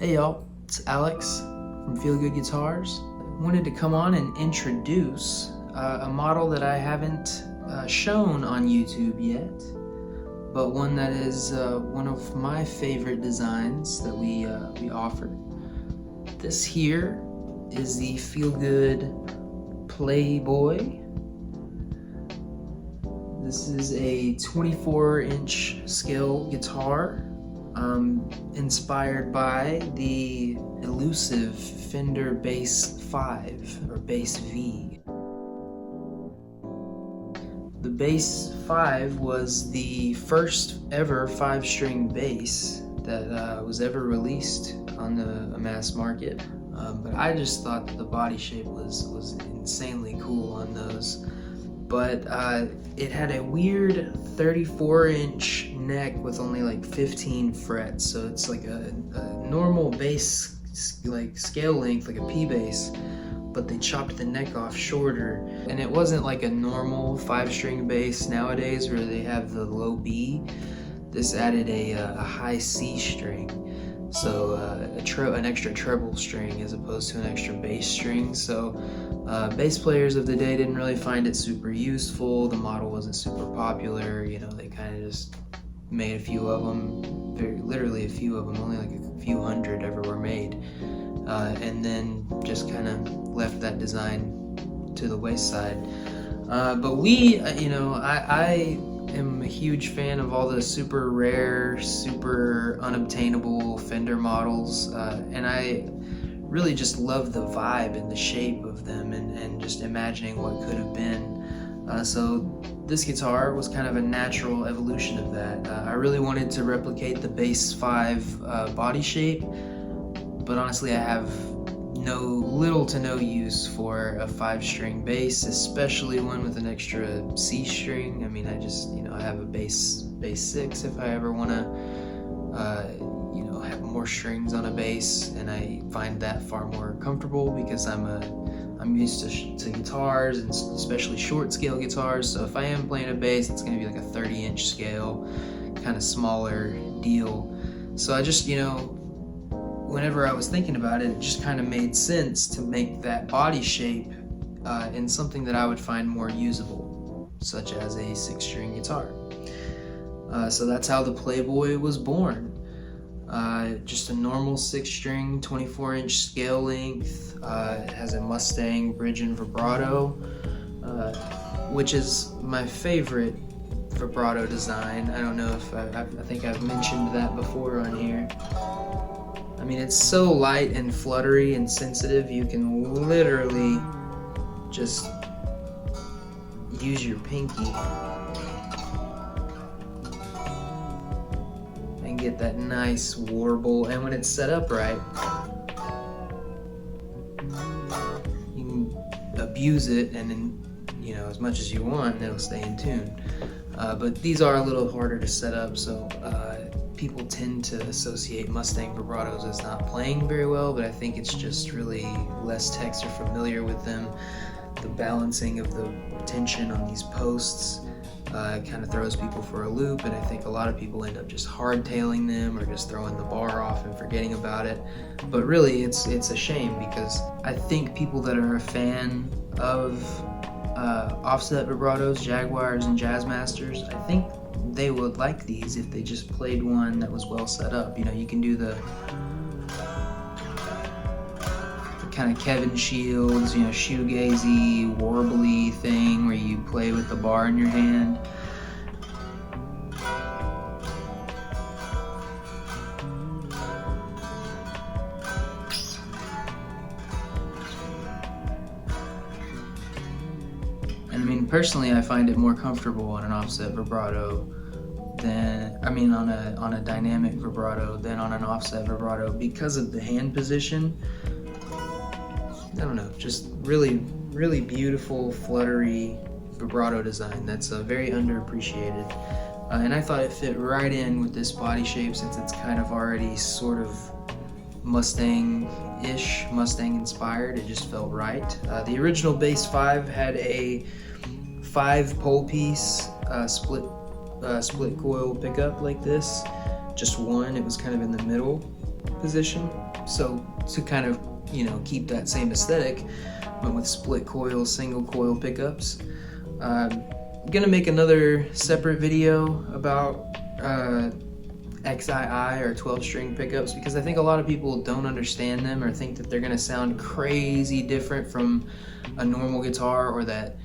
Hey y'all, it's Alex from Feelgood Guitars. Wanted to come on and introduce a model that I haven't shown on YouTube yet, but one that is one of my favorite designs that we offer. This here is the Feelgood Playboy. This is a 24-inch scale guitar inspired by the elusive Fender Bass 5 or Bass V. The Bass 5 was the first ever 5-string bass that was ever released on the mass market, but I just thought that the body shape was insanely cool on those. But it had a weird 34-inch neck with only like 15 frets, so it's like a normal bass like scale length, like a P bass, but they chopped the neck off shorter. And it wasn't like a normal 5-string bass nowadays where they have the low B. This added a high C string, so an extra treble string as opposed to an extra bass string. So bass players of the day didn't really find it super useful. The model wasn't super popular. You know, they kind of just made a few of them, literally a few of them, only like a few hundred ever were made, and then just kind of left that design to the wayside. But I am a huge fan of all the super rare, super unobtainable Fender models, and I really just love the vibe and the shape of them, and just imagining what could have been. So this guitar was kind of a natural evolution of that. I really wanted to replicate the Bass 5 body shape, but honestly I have little to no use for a 5-string bass, especially one with an extra C string. I mean, I have a bass 6 if I ever want to have more strings on a bass, and I find that far more comfortable because I'm used to guitars, and especially short scale guitars. So if I am playing a bass, it's going to be like a 30-inch scale, kind of smaller deal. So I just, whenever I was thinking about it, it just kind of made sense to make that body shape in something that I would find more usable, such as a 6-string guitar. So that's how the Playboy was born. Just a normal 6-string, 24-inch scale length. It has a Mustang bridge and vibrato, which is my favorite vibrato design. I don't know if I think I've mentioned that before on here. I mean, it's so light and fluttery and sensitive, you can literally just use your pinky and get that nice warble. And when it's set up right, you can abuse it and then, as much as you want, and it'll stay in tune. But these are a little harder to set up, so people tend to associate Mustang vibratos as not playing very well, but I think it's just really less techs are familiar with them. The balancing of the tension on these posts kind of throws people for a loop, and I think a lot of people end up just hardtailing them or just throwing the bar off and forgetting about it. But really, it's a shame, because I think people that are a fan of offset vibratos, Jaguars, and Jazzmasters, I think they would like these if they just played one that was well set up. You can do the kind of Kevin Shields, shoegazy, warbly thing where you play with the bar in your hand. And I mean, personally, I find it more comfortable on an offset vibrato on a dynamic vibrato than on an offset vibrato, because of the hand position. I don't know, just really, really beautiful, fluttery vibrato design that's very underappreciated. And I thought it fit right in with this body shape, since it's kind of already sort of Mustang-ish, Mustang inspired. It just felt right. The original Bass 5 had a 5-pole piece split coil pickup like this, just one. It was kind of in the middle, position. So to kind of, you know, keep that same aesthetic, but with split coil, single coil pickups. I'm gonna make another separate video about XII or 12-string pickups, because I think a lot of people don't understand them or think that they're gonna sound crazy different from a normal guitar, or that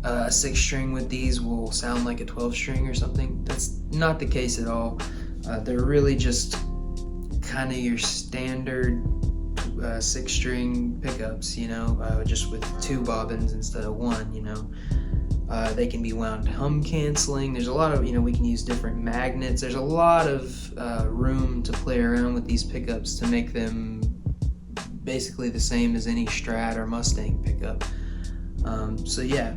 a 6-string with these will sound like a 12-string or something. That's not the case at all. They're really just kind of your standard 6-string pickups, you know, just with 2 bobbins instead of 1, you know. They can be wound hum canceling. There's a lot of, you know, we can use different magnets. There's a lot of room to play around with these pickups to make them basically the same as any Strat or Mustang pickup. So yeah,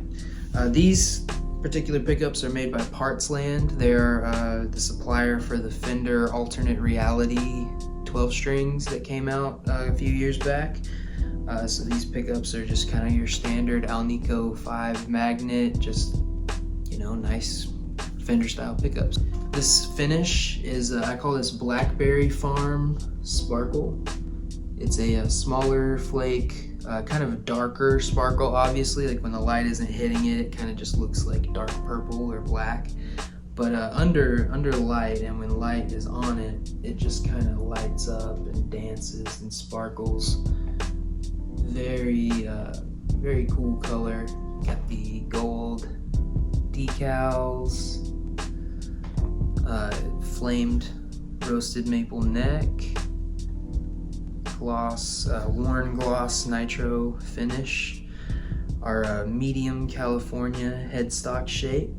these particular pickups are made by Partsland. They're the supplier for the Fender alternate reality 12 strings that came out a few years back. So these pickups are just kind of your standard Alnico 5 magnet, just, you know, nice Fender style pickups. This finish is, I call this Blackberry Farm Sparkle. It's a smaller flake, kind of a darker sparkle, obviously, like when the light isn't hitting it, it kind of just looks like dark purple or black. But under light, and when light is on it, it just kind of lights up and dances and sparkles. Very cool color. Got the gold decals, flamed roasted maple neck, gloss, worn gloss nitro finish, our medium California headstock shape.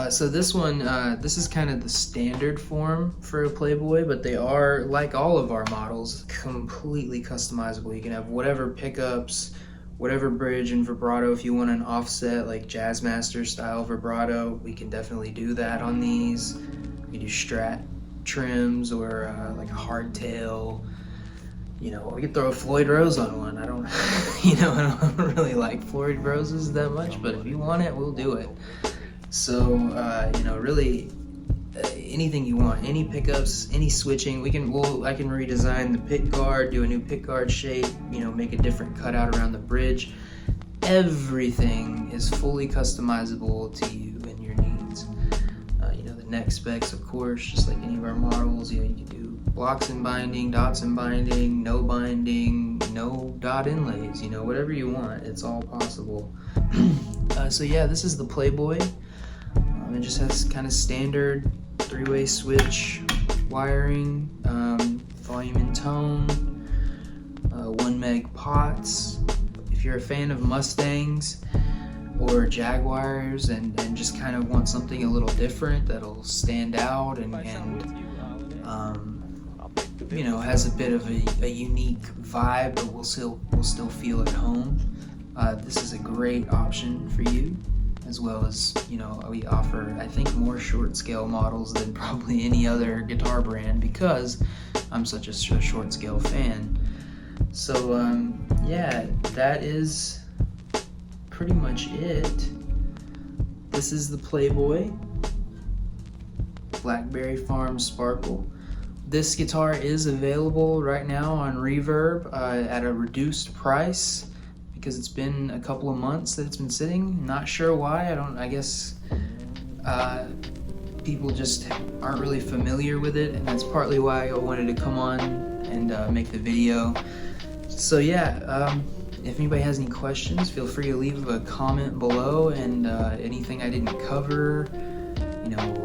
So this one, this is kind of the standard form for a Playboy, but they are, like all of our models, completely customizable. You can have whatever pickups, whatever bridge and vibrato. If you want an offset, like Jazzmaster style vibrato, we can definitely do that on these. We do Strat trims, or like a hardtail. You know, we could throw a Floyd Rose on one. I don't, you know, I don't really like Floyd Roses that much, but if you want it, we'll do it. So, you know, really anything you want, any pickups, any switching, I can redesign the pick guard, do a new pick guard shape, you know, make a different cutout around the bridge. Everything is fully customizable to you and your needs. You know, the neck specs, of course, just like any of our models, you know, you can do blocks and binding, dots and binding, no dot inlays, you know, whatever you want, it's all possible. So yeah, this is the Playboy. It just has kind of standard 3-way switch wiring, volume and tone, 1 meg pots. If you're a fan of Mustangs or Jaguars and just kind of want something a little different that'll stand out and you know, has a bit of a unique vibe, but will still feel at home, this is a great option for you. As well as, you know, we offer, I think, more short scale models than probably any other guitar brand, because I'm such a short scale fan. So yeah, that is pretty much it. This is the Playboy Blackberry Farm Sparkle. This guitar is available right now on Reverb at a reduced price, because it's been a couple of months that it's been sitting. Not sure why. I guess people just aren't really familiar with it, and that's partly why I wanted to come on and make the video. So yeah, if anybody has any questions, feel free to leave a comment below, and anything I didn't cover, you know,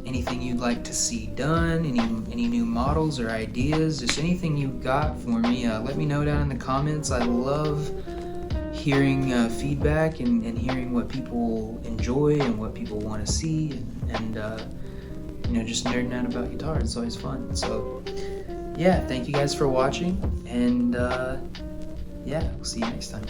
anything you'd like to see done, any new models or ideas, just anything you've got for me, let me know down in the comments. I love hearing feedback and hearing what people enjoy and what people want to see, and you know, just nerding out about guitar. It's always fun. So yeah, thank you guys for watching, and yeah, we'll see you next time.